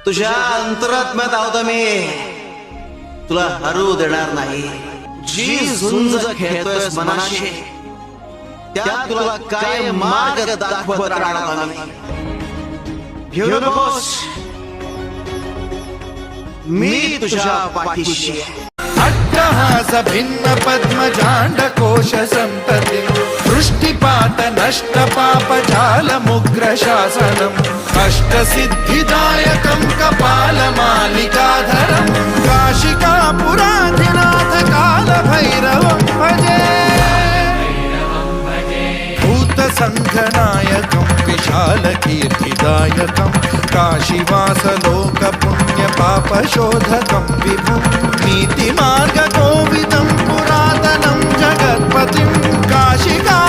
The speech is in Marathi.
तुझ्या अंतरात्म्यात आहोत मी, तुला हरू देणार नाही. जी झुंज खेळतोयस मनाशी, त्यात तुला काय मार्ग दाखवत राहणार आम्ही. घेऊ नकोस, मी तुझ्या पाठीशी आहे. अट्टहास भिन्न पद्मजांड कोश संतति वृष्टिपात नष्ट पाप जाल मुग्र शासनम अष्ट सिद्धिदायकं कपाल मालिकाधरम काशिका पुराधिनाथ काल भैरवं भजे. भूत संघनायकं विशाल कीर्तिदायकं काशीवास लोक पुण्य पाप शोधकं विभुं नीति मार्ग कोविदं पुरातनं जगत्पतिं काशिका